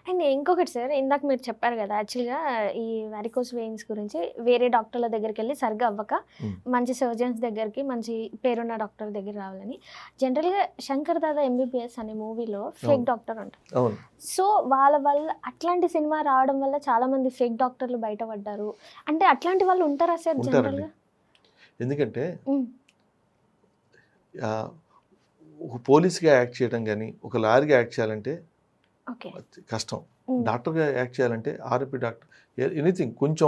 And ఇంకొకటి sir, ఇందాక మీరు చెప్పారు కదా, యాక్చువల్‌గా ఈ వారికోస్ వెయిన్స్ గురించి వేరే డాక్టర్ల దగ్గరికెళ్ళి సరిగ్గా అవ్వక, హ్మ్. మంచి సర్జన్స్ దగ్గరికి, మంచి పేరున్న డాక్టర్ దగ్గర రావాలని. జనరల్‌గా 'శంకర్ దాదా ఎంబీబీఎస్' అనే మూవీలో ఫేక్ అవును. డాక్టర్ ఉంటారు. అవును. సో, వాళ్ళ వల్ల అట్లాంటి సినిమా రావడం వల్ల చాలామంది ఫేక్ డాక్టర్లు బయటపడ్డారు. అంటే అట్లాంటి వాళ్ళు ఉంటారా సార్ ఉంటారండి. జనరల్‌గా? ఎందుకంటే హ్మ్. ఆహ్, ఒక పోలీస్‌గా యాక్ట్ చేయడం గాని, ఒక లాయర్‌గా యాక్ట్ చేయాలంటే ఓకే. కష్టం. హ్మ్. డాక్టర్‌గా యాక్ట్ చేయాలంటే ఆర్ఎంపీ డాక్టర్ ఎనీథింగ్ కొంచెం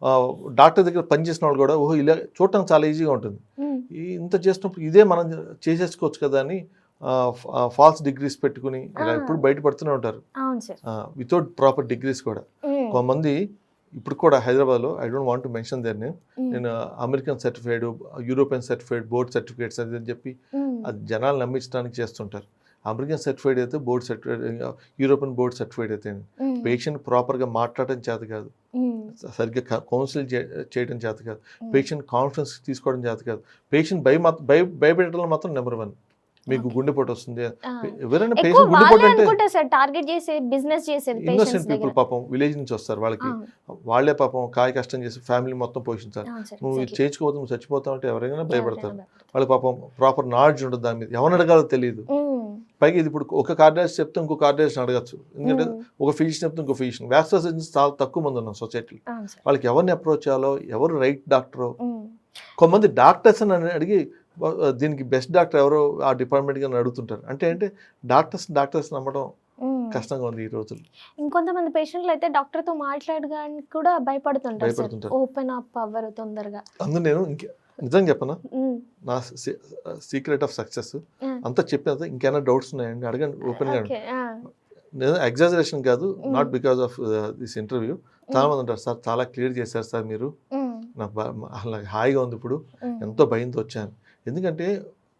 ఆహ్, డాక్టర్ దగ్గర పనిచేసిన వాళ్ళు కూడా ఓహో! ఇలా చూడటానికి చాలా ఈజీగా ఉంటుంది. హ్మ్. ఇంత చేసినప్పుడు ఇదే మనం చేసేసుకోవచ్చు కదా అని ఫాల్స్ డిగ్రీస్ పెట్టుకొని ఆ! ఇలా ఎప్పుడు బయటపడుతూనే ఉంటారు. అవును సార్. వితౌట్ ప్రాపర్ డిగ్రీస్ కూడా. హ్మ్. కొంతమంది ఇప్పుడు కూడా హైదరాబాద్‌లో I don't want to mention their name. హ్మ్. నేను American certified, European certified, board certificates అది అని చెప్పి హ్మ్. అది జనాలు నమ్మించడానికి చేస్తుంటారు. అమెరికన్ సర్టిఫైడ్ అయితే board certified, European board certified అయితే హ్మ్. పేషెంట్ ప్రాపర్‌గా మాట్లాడడం చేత కాదు. హ్మ్. సరిగ్గా కౌన్సిల్ చేయడం చేత కాదు. హ్మ్. పేషెంట్ కాన్ఫిడెన్స్ తీసుకోవడం చేత కాదు. పేషెంట్ భయపెట్టడంలో మాత్రం నంబర్ 1. మీకు ఓకే. గుండెపోటు వస్తుంది. ఆ! ఎవరైనా ఎక్కువ పేషెంట్ గుండెపోటు వాళ్ళే అంటే అనుకుంటా సార్ టార్గెట్ చేసి బిజినెస్ చేసేది ఇన్నోసెంట్ పేషెంట్స్ పీపుల్ దగ్గర. పాపం విలేజ్ నుంచి వస్తారు. వాళ్ళకి అవును. వాళ్ళే పాపం కాయ కష్టం చేసి ఫ్యామిలీ మొత్తం పోషించాలి. అవును సార్. నువ్వు ఇది ఎగ్జాక్ట్‌లీ. చేయించుకోవద్దు, నువ్వు చచ్చిపోతావు అంటే ఎవరైనా ఎవరికైనా భయపడతారు. భయపడతారు. వాళ్ళకి పాపం ప్రాపర్ నాలెడ్జ్ ఉండదు దాని మీద. ఎవరిని అడగాలో తెలియదు. హ్మ్. పైగా ఇది ఇప్పుడు ఒక కార్డియాలజిస్ట్ చెప్తే ఇంకో కార్డియాలజిస్ట్‌ని అడగచ్చు. ఎందుకంటే హ్మ్. ఒక ఫిజిషియన్ చెప్తే ఇంకో ఫిజిషియన్. వాస్కులర్ సర్జన్స్ చాలా తక్కువ మంది ఉన్నాం సొసైటీలో. అవును సార్. వాళ్ళకి ఎవరిని అప్రోచ్ చేయాలో, ఎవరు రైట్ డాక్టరో, హ్మ్. కొంతమంది డాక్టర్స్ అని అడిగి దీనికి బెస్ట్ డాక్టర్ ఎవరో ఆ డిపార్ట్మెంట్‌కి అని అడుగుతుంటారు. అంటే డాక్టర్స్ నమ్మడం హ్మ్. కష్టంగా ఉంది ఈ రోజుల్లో. ఇంకొంతమంది పేషెంట్‌లయితే డాక్టర్‌తో మాట్లాడడానికి కూడా భయపడుతుంటారు సార్. భయపడుతుంటారు. ఓపెన్ అప్ అవ్వరు తొందరగా. అందులో నేను నిజంగా చెప్పనా? హ్మ్. నా సీక్రెట్ ఆఫ్ సక్సెస్ ఆ! అంతా చెప్పేది. ఇంకేమైనా డౌట్స్ ఉన్నాయండి అడగండి ఓపెన్‌గా అడగండి. ఓకే. ఆ! నేను ఎగ్జాజరేషన్ కాదు. హ్మ్. Not because of this interview. చాలా హ్మ్. మంది అంటారు, "సార్ చాలా క్లియర్ చేశారు సార్ మీరు. హ్మ్. నాకు అలా హాయిగా ఉంది ఇప్పుడు. హ్మ్. ఎంతో భయంతో వచ్చాను." ఎందుకంటే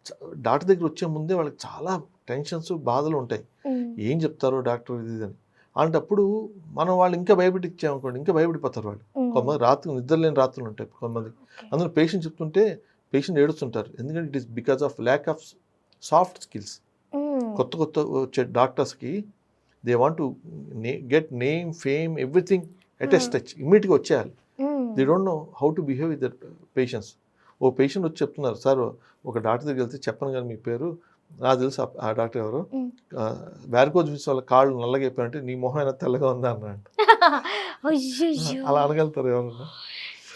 చ డాక్టర్ దగ్గర వచ్చే ముందే వాళ్ళకి చాలా టెన్షన్స్, బాధలు ఉంటాయి. హ్మ్. ఏం చెప్తారో డాక్టర్ ఇది అని. అలాంటప్పుడు మనం వాళ్ళు ఇంకా భయపెట్టించామనుకోండి ఇంకా భయపడిపోతారు వాళ్ళు. హ్మ్. కొంతమంది రాత్రులు నిద్రలేని రాత్రులు ఉంటాయి కొంతమందికి. ఓకే. అందులో పేషెంట్ చెప్తుంటే పేషెంట్ ఏడుస్తుంటారు. ఎందుకంటే it is because of lack of soft skills. Hmm. కొత్త వచ్చే డాక్టర్స్‌కి they want to get name, fame, everything at a hmm. Stretch ఇమ్మీడియేట్‌గా వచ్చేయాలి. Hmm. They don't know how to behave with that patients. ఓ patient వచ్చి చెప్తున్నారు, "sir ఒక doctor దగ్గరికి వెళ్తే చెప్పను గాని మీ పేరు. నాకు తెలుసు ఆ డాక్టర్ ఎవరో. హ్మ్. వారికోజ్ వెయిన్స్ వల్ల కాళ్ళు నల్లగా అయిపోయాయంటే నీ మొహం అయినా తెల్లగా ఉందా" అన్నాడంట. అయ్యయ్యో! అలా అనగలుగుతారా ఎవరన్నా?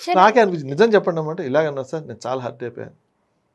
సరే. నాకే అనిపించింది. నిజం చెప్పండి అమ్మంటే ఇలాగన్నారు సార్. నేను చాలా హర్ట్ అయిపోయాను.